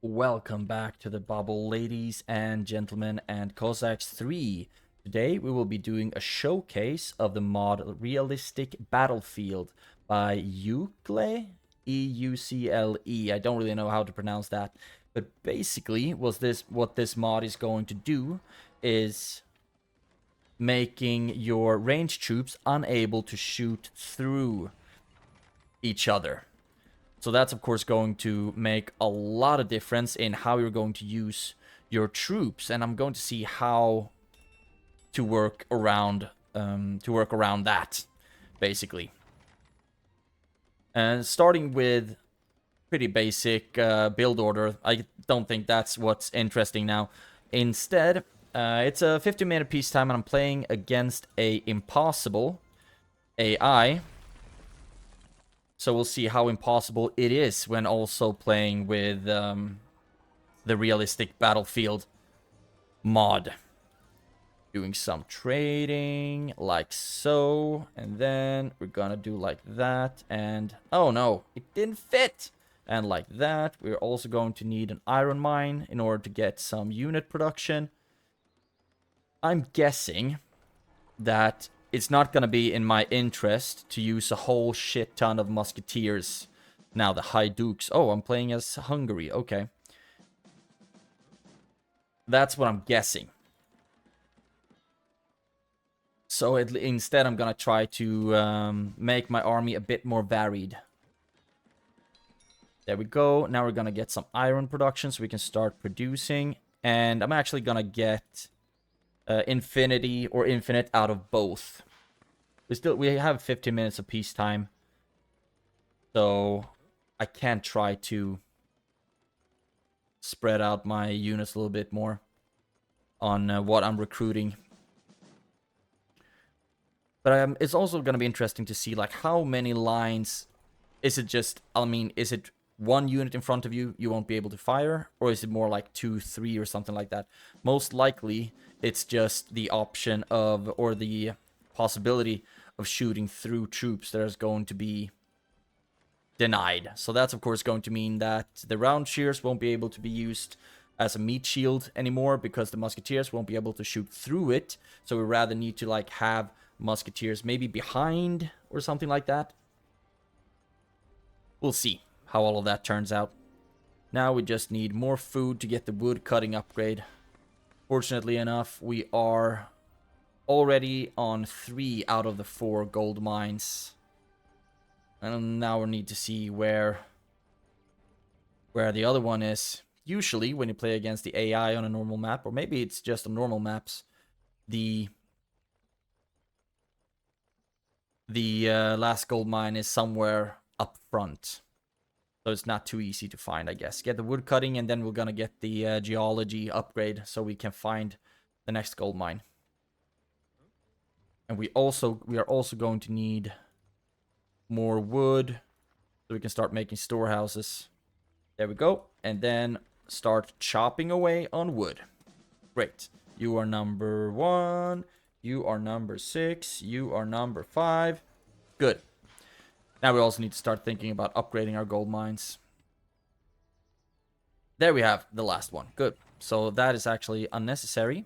Welcome back to the bubble, ladies and gentlemen, and Cossacks 3. Today we will be doing a showcase of the mod Realistic Battlefield by Eucle, E-U-C-L-E. I don't really know how to pronounce that, but basically what this mod is going to do is making your ranged troops unable to shoot through each other. So that's, of course, going to make a lot of difference in how you're going to use your troops. And I'm going to see how to work around that, basically. And starting with pretty basic build order. I don't think that's what's interesting now. Instead, it's a 50-minute peacetime, and I'm playing against a impossible AI. So we'll see how impossible it is when also playing with the Realistic Battlefield mod. Doing some trading, like so. And then we're gonna do like that. And, oh no, it didn't fit. And like that. We're also going to need an iron mine in order to get some unit production. I'm guessing that it's not going to be in my interest to use a whole shit ton of musketeers. Now, the High Dukes. Oh, I'm playing as Hungary. Okay. That's what I'm guessing. So instead, I'm going to try to make my army a bit more varied. There we go. Now we're going to get some iron production so we can start producing. And I'm actually going to get infinity or infinite out of both. We have 15 minutes of peacetime, so I can try to spread out my units a little bit more on what I'm recruiting. But it's also going to be interesting to see, like, how many lines. Is it just, I mean, is it one unit in front of you won't be able to fire? Or is it more like 2, 3 or something like that? Most likely, it's just the option of, or the possibility of shooting through troops that is going to be denied. So that's, of course, going to mean that the round shears won't be able to be used as a meat shield anymore because the musketeers won't be able to shoot through it. So we rather need to, like, have musketeers maybe behind or something like that. We'll see how all of that turns out. Now we just need more food to get the wood cutting upgrade. Fortunately enough, we are already on 3 out of the 4 gold mines. And now we need to see where the other one is. Usually, when you play against the AI on a normal map, or maybe it's just on normal maps, the last gold mine is somewhere up front. So it's not too easy to find, I guess. Get the wood cutting, and then we're gonna get the geology upgrade so we can find the next gold mine. And we are also going to need more wood so we can start making storehouses. There we go. And then start chopping away on wood. Great. You are number 1. You are number 6. You are number 5. Good. Now we also need to start thinking about upgrading our gold mines. There we have the last one. Good. So that is actually unnecessary.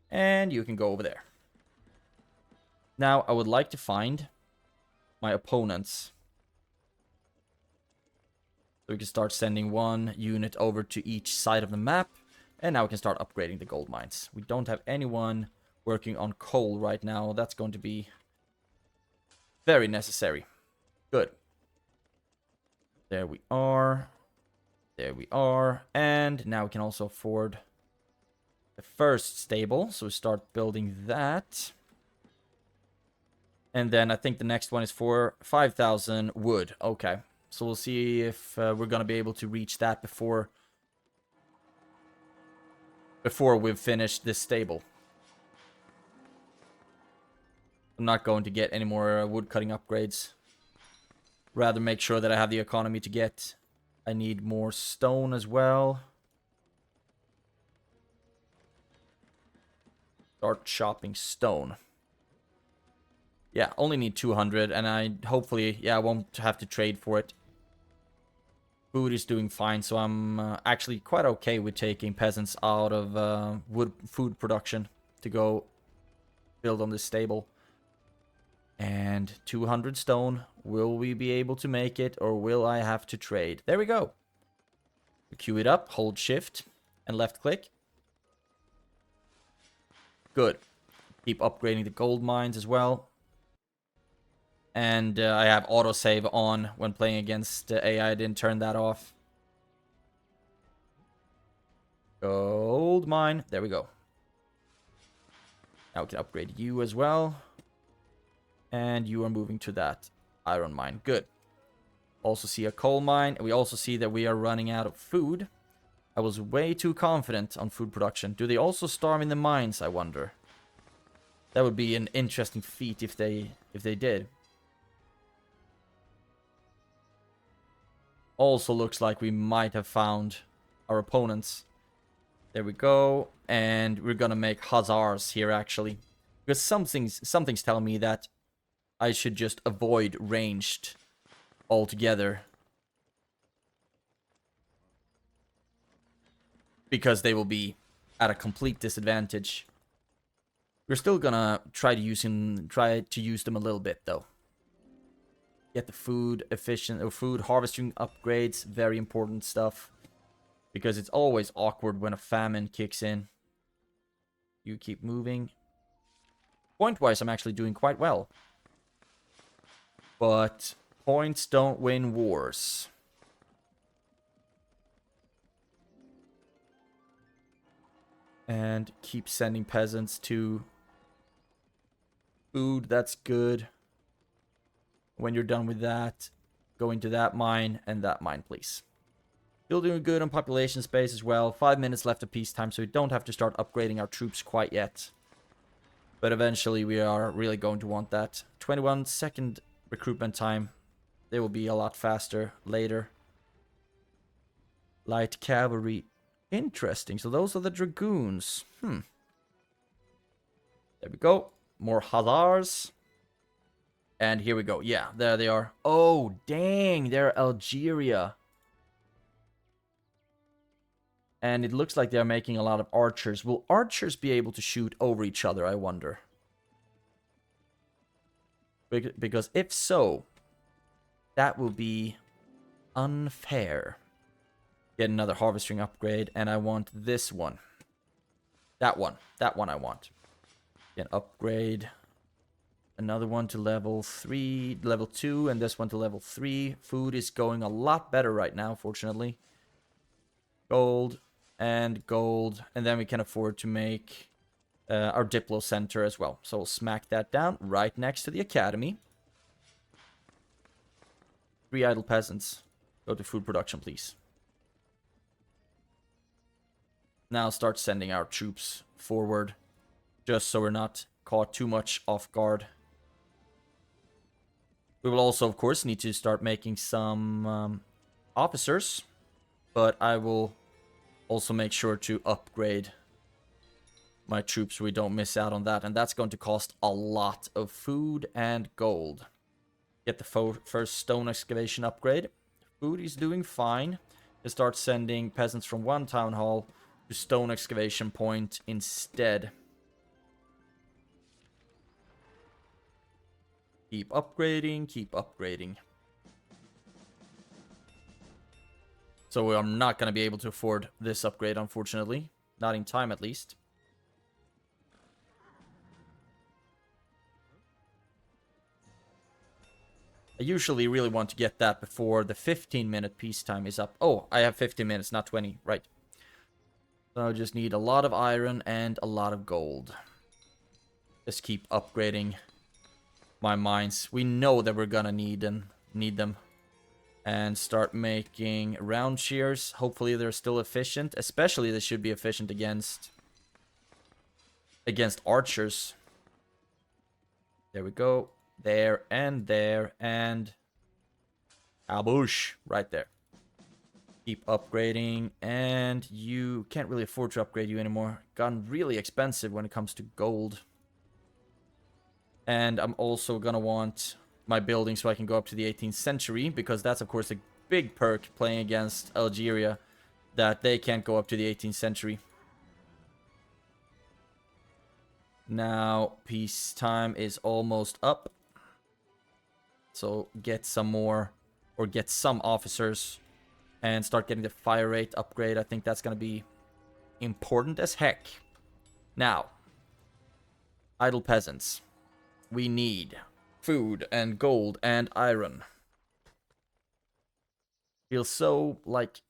And you can go over there. Now I would like to find my opponents. So we can start sending 1 unit over to each side of the map. And now we can start upgrading the gold mines. We don't have anyone working on coal right now. That's going to be very necessary. Good. There we are. There we are. And now we can also afford the first stable. So we start building that. And then I think the next one is for 5,000 wood. Okay. So we'll see if we're going to be able to reach that before we've finished this stable. I'm not going to get any more wood cutting upgrades. Rather make sure that I have the economy to get. I need more stone as well. Start chopping stone. Yeah, only need 200, and I hopefully, yeah, I won't have to trade for it. Food is doing fine, so I'm actually quite okay with taking peasants out of food production to go build on this stable. And 200 stone. Will we be able to make it, or will I have to trade? There we go. Queue it up, hold shift, and left click. Good. Keep upgrading the gold mines as well. And I have autosave on when playing against AI. I didn't turn that off. Gold mine. There we go. Now we can upgrade you as well. And you are moving to that iron mine. Good. Also see a coal mine. And we also see that we are running out of food. I was way too confident on food production. Do they also starve in the mines, I wonder? That would be an interesting feat if they did. Also looks like we might have found our opponents. There we go. And we're gonna make hussars here, actually. Because something's telling me that I should just avoid ranged altogether. Because they will be at a complete disadvantage. We're still gonna try to use them a little bit, though. Get the food efficient, or food harvesting upgrades, very important stuff. Because it's always awkward when a famine kicks in. You keep moving. Point-wise, I'm actually doing quite well. But points don't win wars. And keep sending peasants to food, that's good. When you're done with that, go into that mine and that mine, please. Still doing good on population space as well. 5 minutes left of peacetime, so we don't have to start upgrading our troops quite yet. But eventually we are really going to want that. 21-second recruitment time. They will be a lot faster later. Light cavalry. Interesting. So those are the dragoons. There we go. More hussars. And here we go. Yeah, there they are. Oh, dang. They're Algeria. And it looks like they're making a lot of archers. Will archers be able to shoot over each other, I wonder? Because if so, that will be unfair. Get another harvesting upgrade, and I want this one. That one I want. Get an upgrade. Another one to level 3, level 2, and this one to level 3. Food is going a lot better right now, fortunately. Gold and gold, and then we can afford to make our Diplo Center as well. So we'll smack that down right next to the academy. 3 idle peasants. Go to food production, please. Now start sending our troops forward, just so we're not caught too much off guard. We will also, of course, need to start making some officers, but I will also make sure to upgrade my troops so we don't miss out on that, and that's going to cost a lot of food and gold. Get the first stone excavation upgrade. Food is doing fine. To start sending peasants from one town hall to stone excavation point instead. Keep upgrading, keep upgrading. So I'm not going to be able to afford this upgrade, unfortunately. Not in time, at least. I usually really want to get that before the 15-minute peacetime is up. Oh, I have 15 minutes, not 20. Right. So I just need a lot of iron and a lot of gold. Just keep upgrading my mines. We know that we're gonna need them. And start making round shears. Hopefully they're still efficient. Especially they should be efficient against archers. There we go. There and Abush right there. Keep upgrading, and you can't really afford to upgrade you anymore. Gotten really expensive when it comes to gold. And I'm also gonna want my building so I can go up to the 18th century, because that's of course big perk playing against Algeria that they can't go up to the 18th century. Now, peacetime is almost up. So get some more, or get some officers, and start getting the fire rate upgrade. I think that's going to be important as heck. Now, idle peasants. We need food and gold and iron. Feel so, like,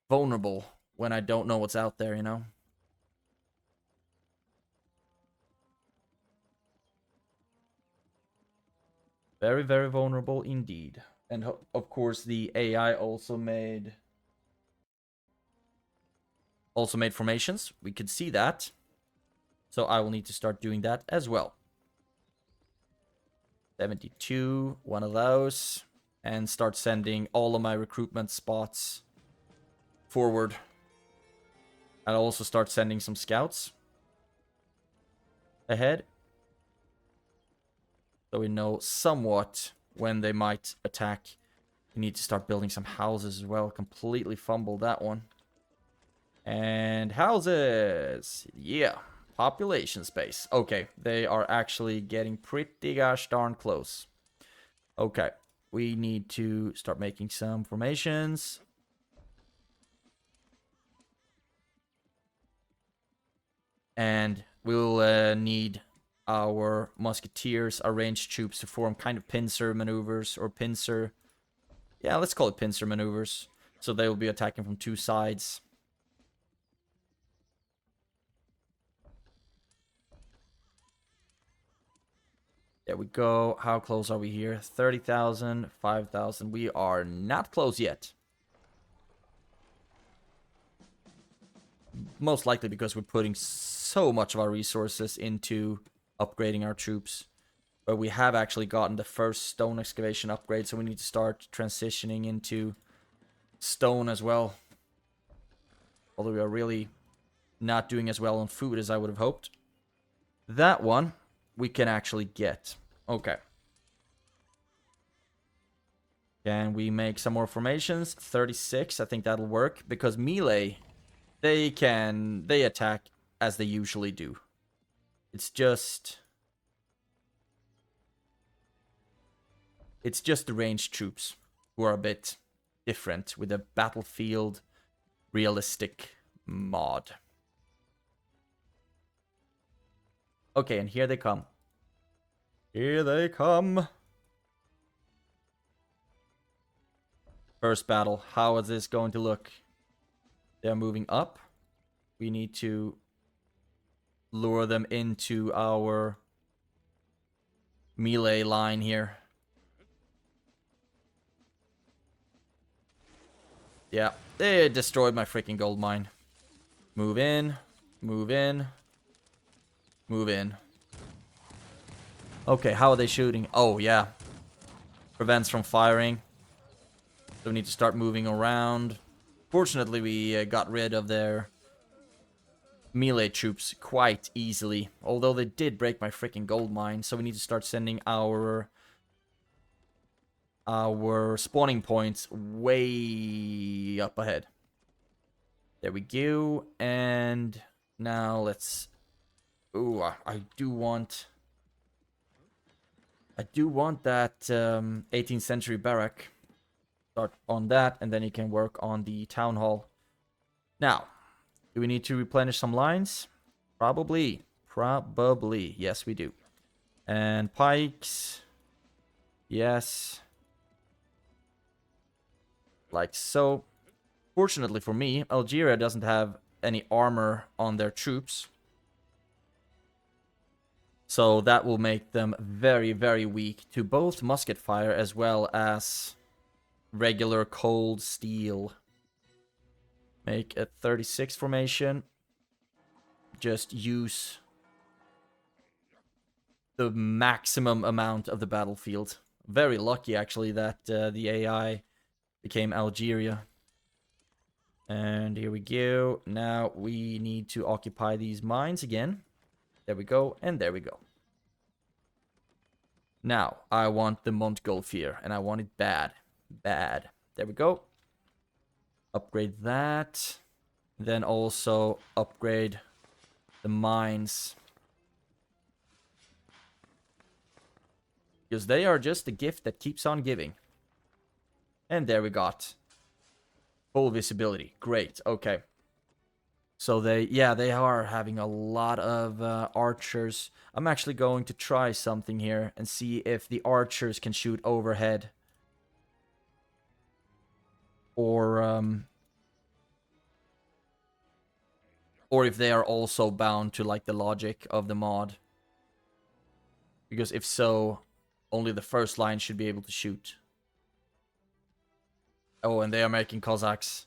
vulnerable when I don't know what's out there, you know? Very, very vulnerable indeed. And of course, the AI also made formations. We could see that. So I will need to start doing that as well. 72, one of those. And start sending all of my recruitment spots forward. I'll also start sending some scouts ahead. So we know somewhat when they might attack. We need to start building some houses as well. Completely fumbled that one. And houses. Yeah. Population space. Okay. They are actually getting pretty gosh darn close. Okay. We need to start making some formations. And we'll need our musketeers, our ranged troops, to form kind of pincer maneuvers, or pincer... Yeah, let's call it pincer maneuvers. So they will be attacking from two sides. There we go. How close are we here? 30,000, 5,000. We are not close yet. Most likely because we're putting so much of our resources into upgrading our troops. But we have actually gotten the first stone excavation upgrade, so we need to start transitioning into stone as well. Although we are really not doing as well on food as I would have hoped. That one we can actually get. Okay. Can we make some more formations? 36, I think that'll work. Because melee, they attack as they usually do. It's just the ranged troops who are a bit different with a battlefield realistic mod. Okay, and here they come. Here they come. First battle. How is this going to look? They're moving up. We need to lure them into our melee line here. Yeah, they destroyed my freaking gold mine. Move in. Move in. Move in. Okay, how are they shooting? Oh, yeah. Prevents from firing. So we need to start moving around. Fortunately, we got rid of their melee troops quite easily. Although they did break my freaking gold mine. So we need to start sending our spawning points way up ahead. There we go. And now let's... Ooh, I do want that 18th century barrack. Start on that, and then you can work on the town hall. Now, do we need to replenish some lines? Probably. Probably. Yes, we do. And pikes. Yes. Like so. Fortunately for me, Algeria doesn't have any armor on their troops. So that will make them very, very weak to both musket fire as well as regular cold steel. Make a 36 formation. Just use the maximum amount of the battlefield. Very lucky, actually, that the AI became Algeria. And here we go. Now we need to occupy these mines again. There we go, and there we go. Now, I want the Montgolfier, and I want it bad. Bad. There we go. Upgrade that. Then also upgrade the mines. Because they are just the gift that keeps on giving. And there we got full visibility. Great. Okay. So they are having a lot of archers. I'm actually going to try something here and see if the archers can shoot overhead. Or if they are also bound to like the logic of the mod. Because if so, only the first line should be able to shoot. Oh, and they are making Cossacks.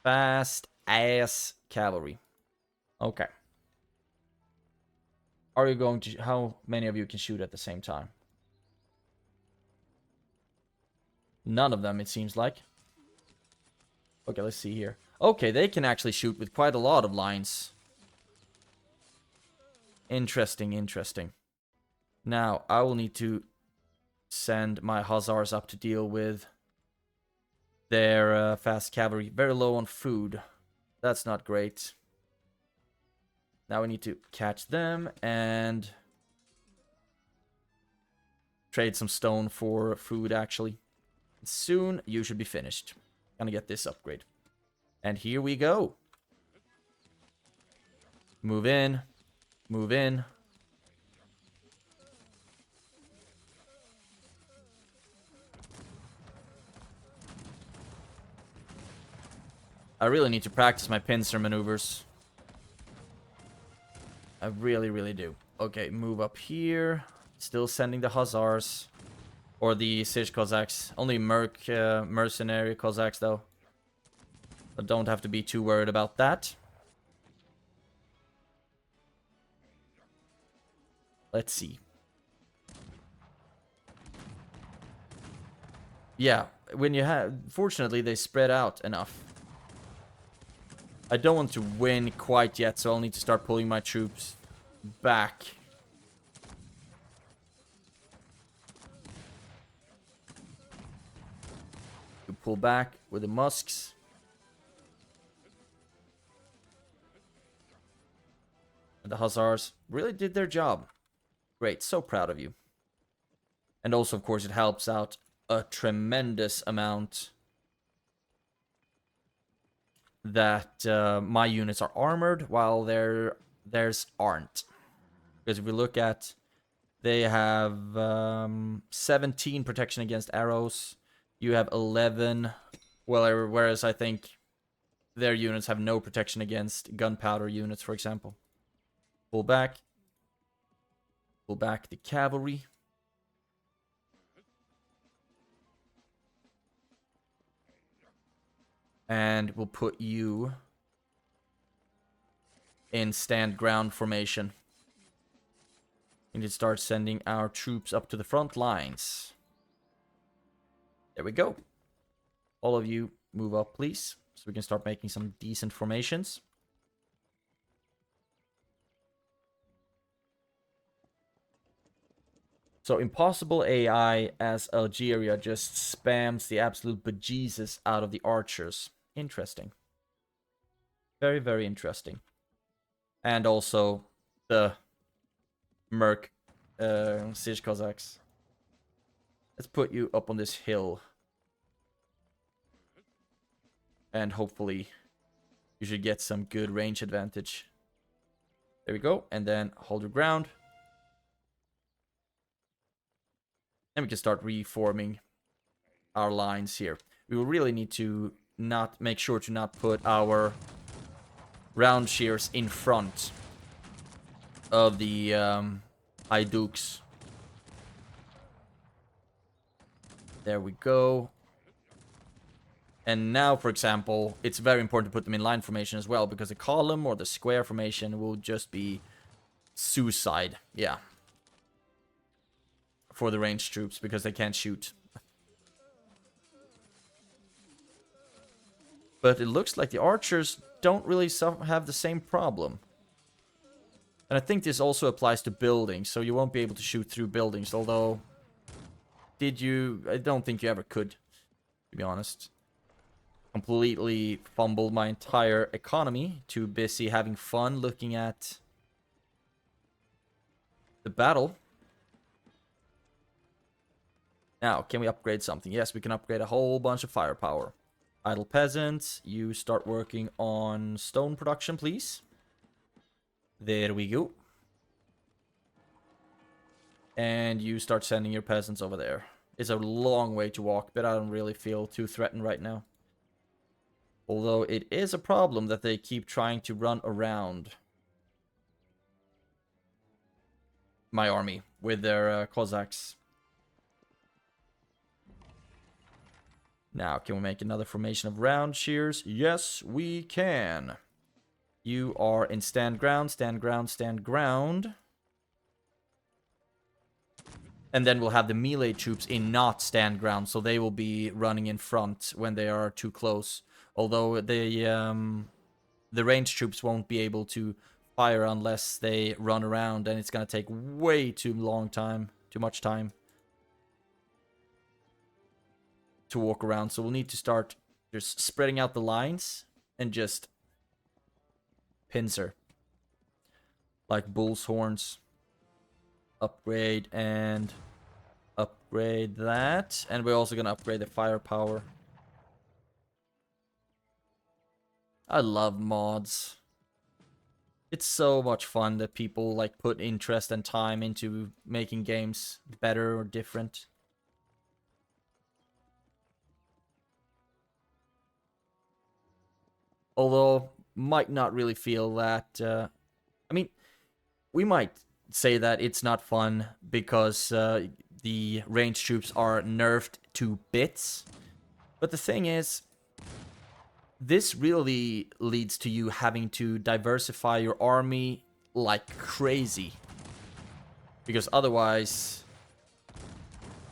Fast ass cavalry. Okay. Are you going to... How many of you can shoot at the same time? None of them, it seems like. Okay, let's see here. Okay, they can actually shoot with quite a lot of lines. Interesting, interesting. Now, I will need to send my hussars up to deal with their fast cavalry. Very low on food. That's not great. Now we need to catch them and trade some stone for food, actually. Soon, you should be finished. Gonna get this upgrade. And here we go. Move in. Move in. I really need to practice my pincer maneuvers. I really, really do. Okay, move up here. Still sending the hussars. Or the Siege Cossacks. Only mercenary Cossacks, though. But don't have to be too worried about that. Let's see. Yeah, when you have... Fortunately, they spread out enough. I don't want to win quite yet, so I'll need to start pulling my troops back. You pull back with the musks. And the hussars really did their job. Great, so proud of you. And also, of course, it helps out a tremendous amount that my units are armored while theirs aren't. Because if we look at, they have 17 protection against arrows. You have 11. Well, whereas I think their units have no protection against gunpowder units, for example. Pull back. Pull back the cavalry. And we'll put you in stand ground formation. We need to start sending our troops up to the front lines. There we go. All of you move up, please, so we can start making some decent formations. So Impossible AI as Algeria just spams the absolute bejesus out of the archers. Interesting. Very, very interesting. And also the Merc Siege Cossacks. Let's put you up on this hill. And hopefully you should get some good range advantage. There we go. And then hold your ground. And we can start reforming our lines here. We will really need to make sure to not put our round shears in front of the Hajdukes. There we go. And now, for example, it's very important to put them in line formation as well, because the column or the square formation will just be suicide. Yeah. For the ranged troops, because they can't shoot. But it looks like the archers don't really have the same problem. And I think this also applies to buildings, so you won't be able to shoot through buildings, although... I don't think you ever could. to be honest. Completely fumbled my entire economy. Too busy having fun looking at the battle. Now, can we upgrade something? Yes, we can upgrade a whole bunch of firepower. Idle peasants, you start working on stone production, please. There we go. And you start sending your peasants over there. It's a long way to walk, but I don't really feel too threatened right now. Although it is a problem that they keep trying to run around my army with their Cossacks. Now, can we make another formation of round shears? Yes, we can. You are in stand ground, stand ground, stand ground. And then we'll have the melee troops in not stand ground, so they will be running in front when they are too close. Although the ranged troops won't be able to fire unless they run around, and it's gonna take way too much time to walk around. So we'll need to start just spreading out the lines and just pincer like bull's horns. Upgrade and upgrade that, and we're also gonna upgrade the firepower. I love mods. It's so much fun that people like put interest and time into making games better or different. Although, might not really feel that... I mean, we might say that it's not fun because the ranged troops are nerfed to bits. But the thing is, this really leads to you having to diversify your army like crazy. Because otherwise,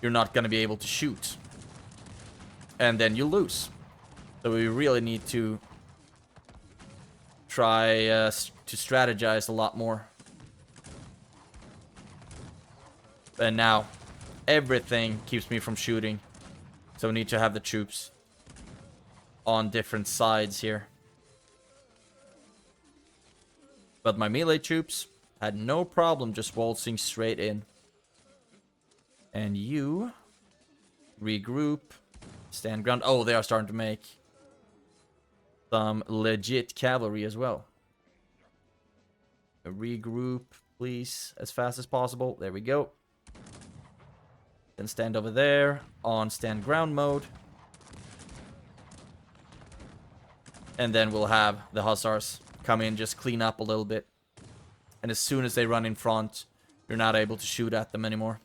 you're not going to be able to shoot. And then you lose. So we really need to try to strategize a lot more. And now, everything keeps me from shooting. So we need to have the troops on different sides here. But my melee troops had no problem just waltzing straight in. And you regroup, stand ground. Oh, they are starting to make some legit cavalry as well. Regroup, please, as fast as possible. There we go. Then stand over there on stand ground mode. And then we'll have the hussars come in, just clean up a little bit. And as soon as they run in front, you're not able to shoot at them anymore.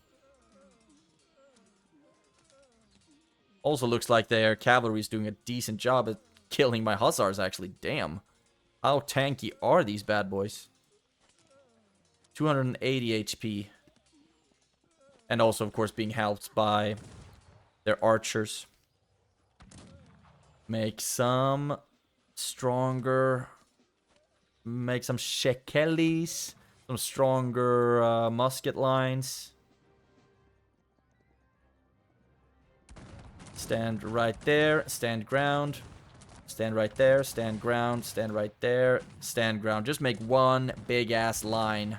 Also looks like their cavalry is doing a decent job at killing my hussars, actually. Damn. How tanky are these bad boys? 280 HP. And also, of course, being helped by their archers. Make some stronger... Make some shekelis. Some stronger musket lines. Stand right there. Stand ground. Stand right there. Stand ground. Stand right there. Stand ground. Just make one big-ass line.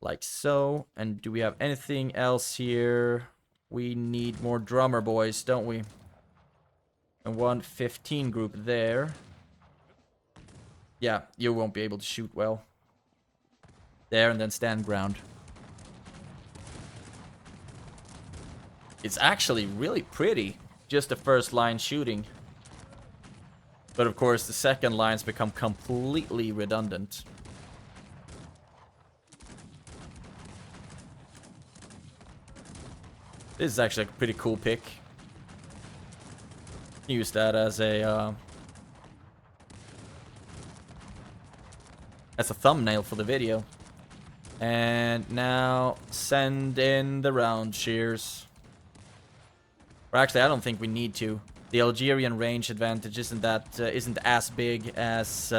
Like so. And do we have anything else here? We need more drummer boys, don't we? And 115 group there. Yeah, you won't be able to shoot well. There, and then stand ground. It's actually really pretty. Just the first line shooting. But of course, the second lines become completely redundant. This is actually a pretty cool pick. Use that as a thumbnail for the video. And now send in the round shears. Or actually, I don't think we need to. The Algerian range advantage isn't as big as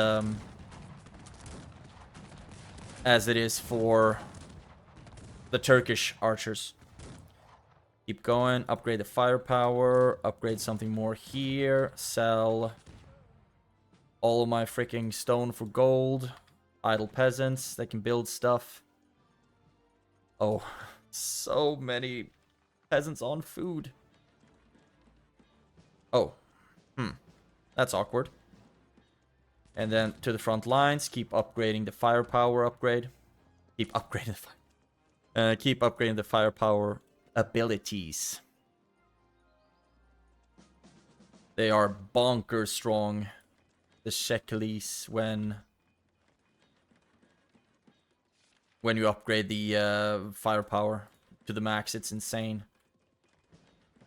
it is for the Turkish archers. Keep going. Upgrade the firepower. Upgrade something more here. Sell all of my freaking stone for gold. Idle peasants. They can build stuff. Oh, so many peasants on food. Oh. That's awkward. And then to the front lines. Keep upgrading the firepower upgrade. Keep upgrading the firepower abilities. They are bonkers strong. The shekels when you upgrade the firepower to the max, it's insane.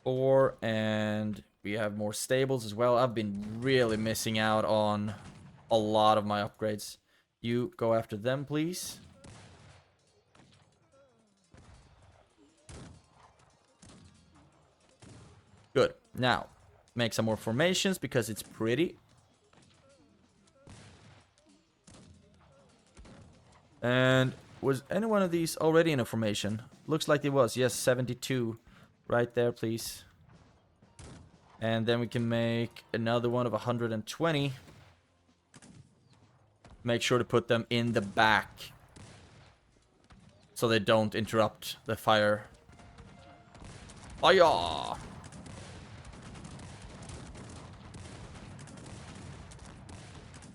4, and we have more stables as well. I've been really missing out on a lot of my upgrades. You go after them, please. Good. Now, make some more formations because it's pretty. And was any one of these already in a formation? Looks like it was. Yes, 72. Right there, please. And then we can make another one of 120. Make sure to put them in the back, so they don't interrupt the fire. Oh yeah!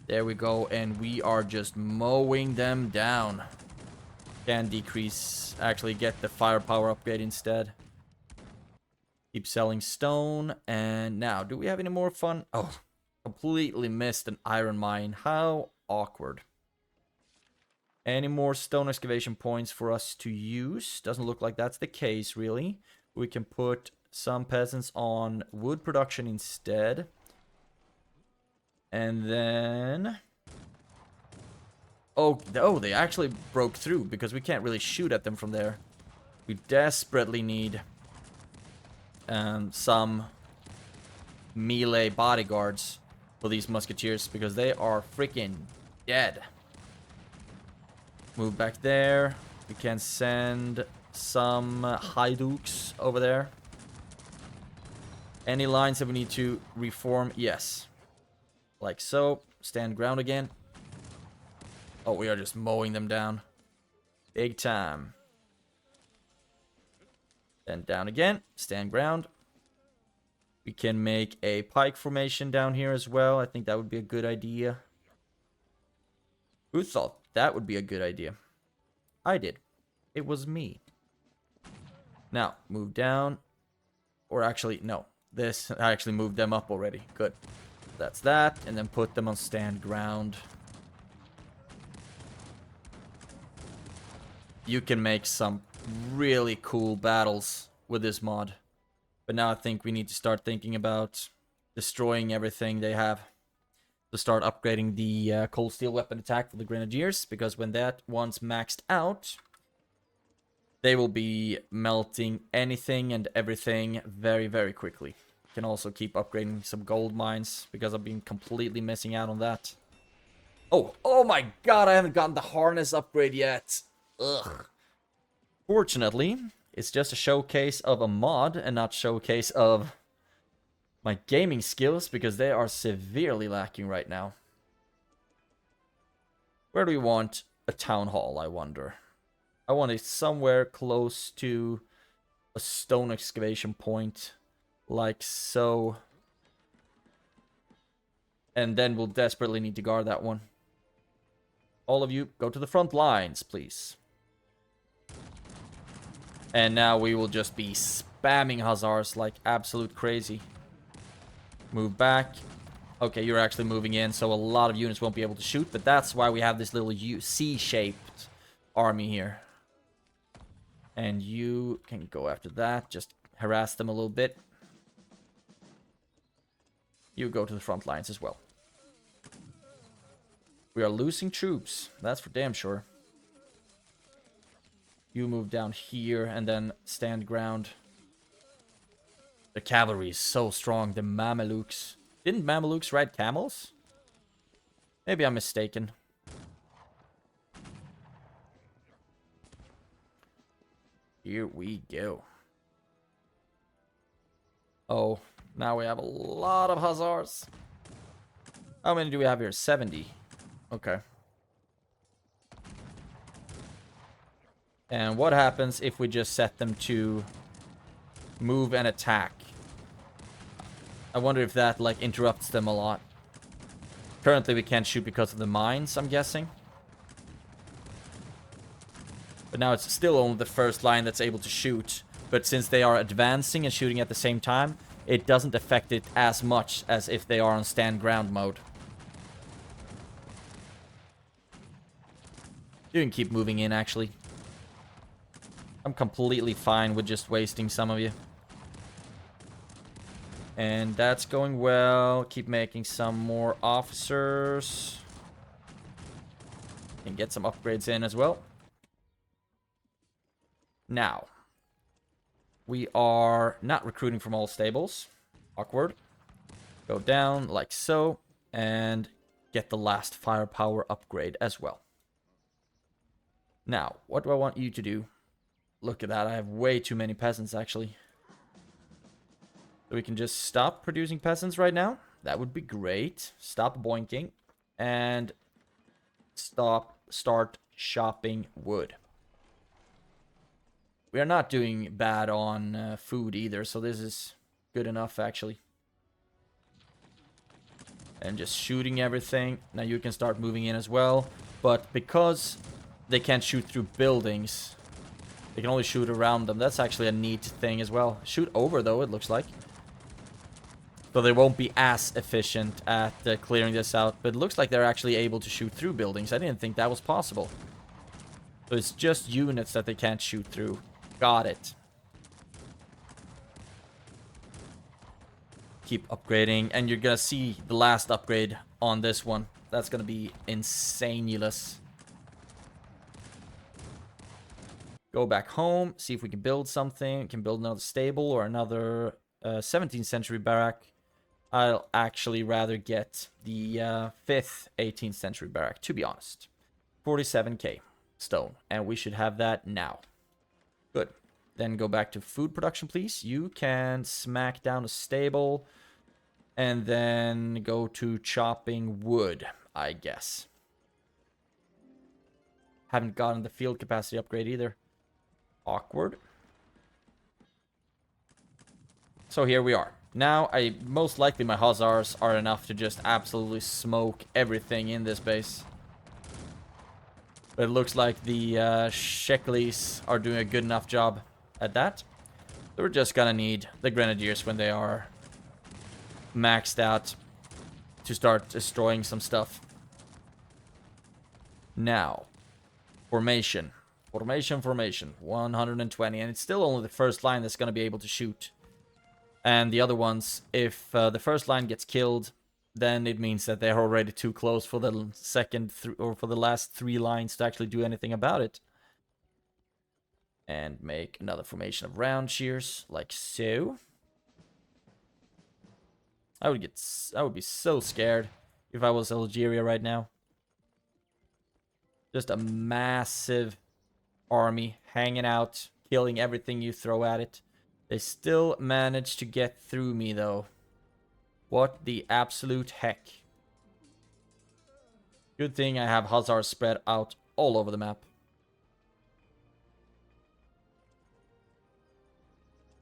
There we go, and we are just mowing them down. Can decrease, actually get the firepower upgrade instead. Keep selling stone, and now, do we have any more fun? Oh, completely missed an iron mine. How awkward. Any more stone excavation points for us to use? Doesn't look like that's the case, really. We can put some peasants on wood production instead. And then... Oh, they actually broke through because we can't really shoot at them from there. We desperately need some melee bodyguards for these musketeers because they are freaking dead. Move back there. We can send some haiduks over there. Any lines that we need to reform? Yes. Like so. Stand ground again. Oh, we are just mowing them down. Big time. Then down again. Stand ground. We can make a pike formation down here as well. I think that would be a good idea. Who thought that would be a good idea? I did. It was me. Now, move down. Or actually, no. This, I actually moved them up already. Good. That's that. And then put them on stand ground. You can make some really cool battles with this mod. But now I think we need to start thinking about destroying everything they have. To start upgrading the cold steel weapon attack for the grenadiers. Because when that one's maxed out, they will be melting anything and everything very, very quickly. Can also keep upgrading some gold mines because I've been completely missing out on that. Oh my god, I haven't gotten the harness upgrade yet. Ugh. Fortunately, it's just a showcase of a mod and not showcase of my gaming skills because they are severely lacking right now. Where do we want a town hall, I wonder? I want it somewhere close to a stone excavation point. Like so. And then we'll desperately need to guard that one. All of you, go to the front lines, please. And now we will just be spamming hussars like absolute crazy. Move back. Okay, you're actually moving in, so a lot of units won't be able to shoot. But that's why we have this little C-shaped army here. And you can go after that. Just harass them a little bit. You go to the front lines as well. We are losing troops. That's for damn sure. You move down here and then stand ground. The cavalry is so strong. The Mamelukes. Didn't Mamelukes ride camels? Maybe I'm mistaken. Here we go. Oh, now we have a lot of hussars. How many do we have here? 70. Okay. And what happens if we just set them to move and attack? I wonder if that, like, interrupts them a lot. Currently, we can't shoot because of the mines, I'm guessing. But now it's still only the first line that's able to shoot. But since they are advancing and shooting at the same time, it doesn't affect it as much as if they are on stand ground mode. You can keep moving in, actually. I'm completely fine with just wasting some of you. And that's going well. Keep making some more officers. And get some upgrades in as well. Now, we are not recruiting from all stables. Awkward. Go down like so. And get the last firepower upgrade as well. Now, what do I want you to do? Look at that. I have way too many peasants, actually. So we can just stop producing peasants right now. That would be great. Stop boinking. And start shopping wood. We are not doing bad on food either, so this is good enough, actually. And just shooting everything. Now you can start moving in as well. But because they can't shoot through buildings, they can only shoot around them. That's actually a neat thing as well. Shoot over, though, it looks like. So they won't be as efficient at clearing this out. But it looks like they're actually able to shoot through buildings. I didn't think that was possible. So it's just units that they can't shoot through. Got it. Keep upgrading. And you're going to see the last upgrade on this one. That's going to be insanulous. Go back home. See if we can build something. We can build another stable or another 17th century barrack. I'll actually rather get the 5th 18th century barrack, to be honest. 47k stone. And we should have that now. Good. Then go back to food production, please. You can smack down a stable. And then go to chopping wood, I guess. Haven't gotten the field capacity upgrade either. Awkward. So here we are. Now, most likely my hussars are enough to just absolutely smoke everything in this base. But it looks like the Sheklis are doing a good enough job at that. So we're just gonna need the Grenadiers when they are maxed out to start destroying some stuff. Now, formation. Formation. 120. And it's still only the first line that's gonna be able to shoot. And the other ones, if the first line gets killed, then it means that they're already too close for the or for the last 3 lines to actually do anything about it. And make another formation of round shears, like so. I would be so scared if I was Algeria right now. Just a massive army hanging out, killing everything you throw at it. They still managed to get through me, though. What the absolute heck. Good thing I have hussars spread out all over the map.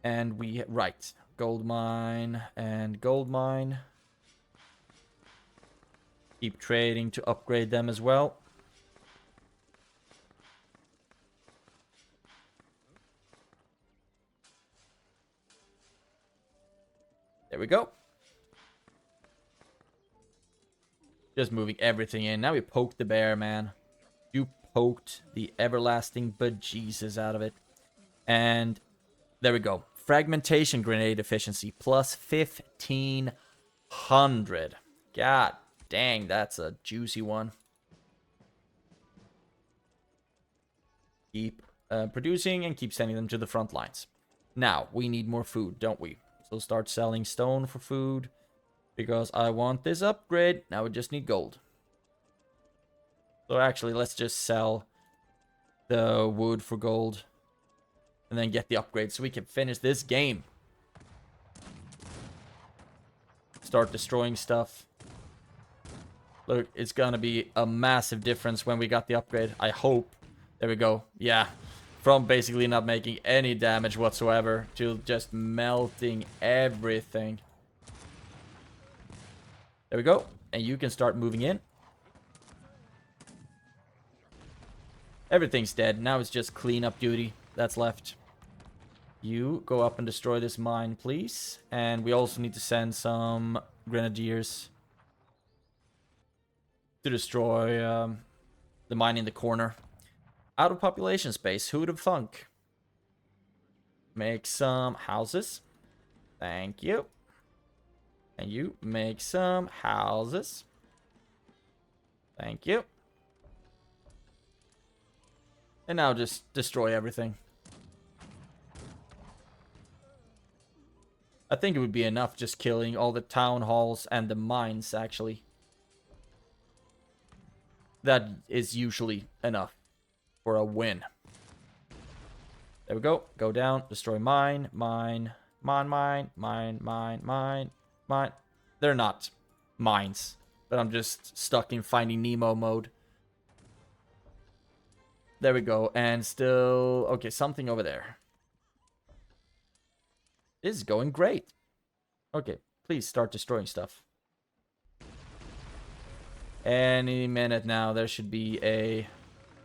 And right. Gold mine and gold mine. Keep trading to upgrade them as well. There we go. Just moving everything in. Now we poked the bear, man. You poked the everlasting bejesus out of it. And there we go. Fragmentation grenade efficiency plus 1500. God dang, that's a juicy one. Keep producing and keep sending them to the front lines. Now, we need more food, don't we? So start selling stone for food. Because I want this upgrade. Now we just need gold. So actually, let's just sell the wood for gold. And then get the upgrade so we can finish this game. start destroying stuff. Look, it's gonna be a massive difference when we got the upgrade. I hope. There we go. Yeah. From basically not making any damage whatsoever to just melting everything. There we go. And you can start moving in. Everything's dead. Now it's just cleanup duty that's left. You go up and destroy this mine, please. And we also need to send some grenadiers to destroy the mine in the corner. Out of population space. Who would have thunk? Make some houses. Thank you. And you make some houses. Thank you. And now just destroy everything. I think it would be enough just killing all the town halls and the mines, actually. That is usually enough for a win. There we go. Go down. Destroy mine. Mine. Mine. They're not mines. But I'm just stuck in Finding Nemo mode. There we go. And still... Okay, something over there. This is going great. Okay, please start destroying stuff. Any minute now, there should be a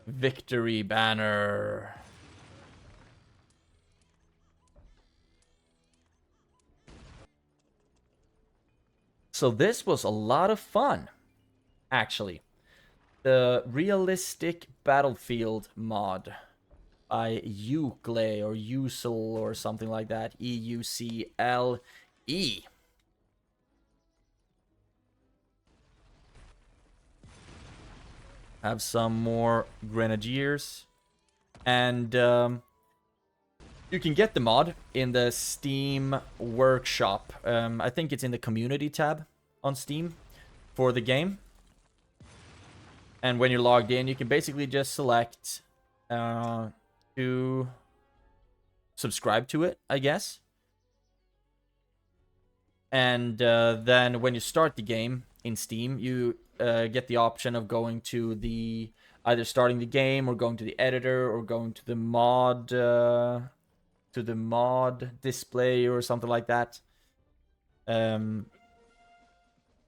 victory banner. So this was a lot of fun, actually. The Realistic Battlefield mod by Eucle or Ucel or something like that. E-U-C-L-E. Have some more grenadiers. And you can get the mod in the Steam workshop. I think it's in the community tab on Steam for the game. And when you're logged in, you can basically just select to subscribe to it, I guess. And then when you start the game in Steam, you get the option of going to the either starting the game or going to the editor or going to the mod display or something like that. And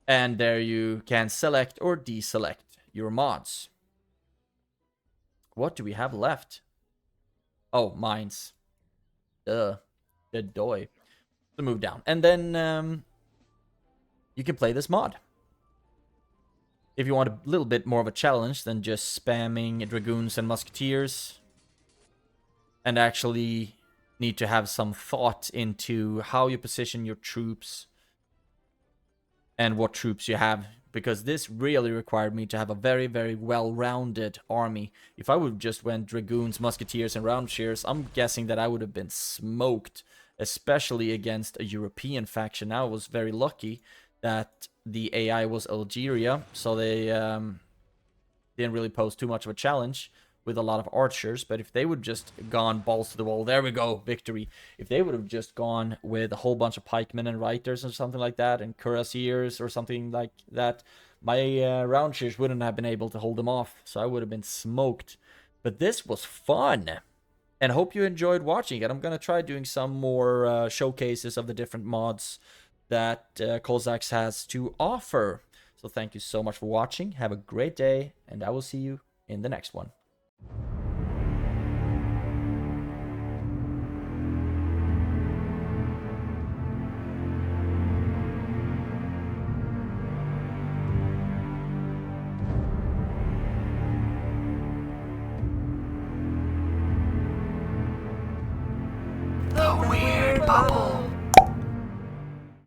there you can select or deselect your mods. What do we have left? Oh, mines. Good doy. So move down. And then you can play this mod. If you want a little bit more of a challenge than just spamming dragoons and musketeers, and actually need to have some thought into how you position your troops and what troops you have, because this really required me to have a very, very well-rounded army. If I would have just went dragoons, musketeers, and roundshires, I'm guessing that I would have been smoked, especially against a European faction. Now I was very lucky that the AI was Algeria, so they didn't really pose too much of a challenge with a lot of archers. But if they would just gone balls to the wall, there we go, victory. If they would have just gone with a whole bunch of pikemen and reiters or something like that, and cuirassiers or something like that, my roundshires wouldn't have been able to hold them off, so I would have been smoked. But this was fun, and hope you enjoyed watching it. I'm gonna try doing some more showcases of the different mods that Cossacks has to offer. So thank you so much for watching. Have a great day, and I will see you in the next one. The Weird Bubble.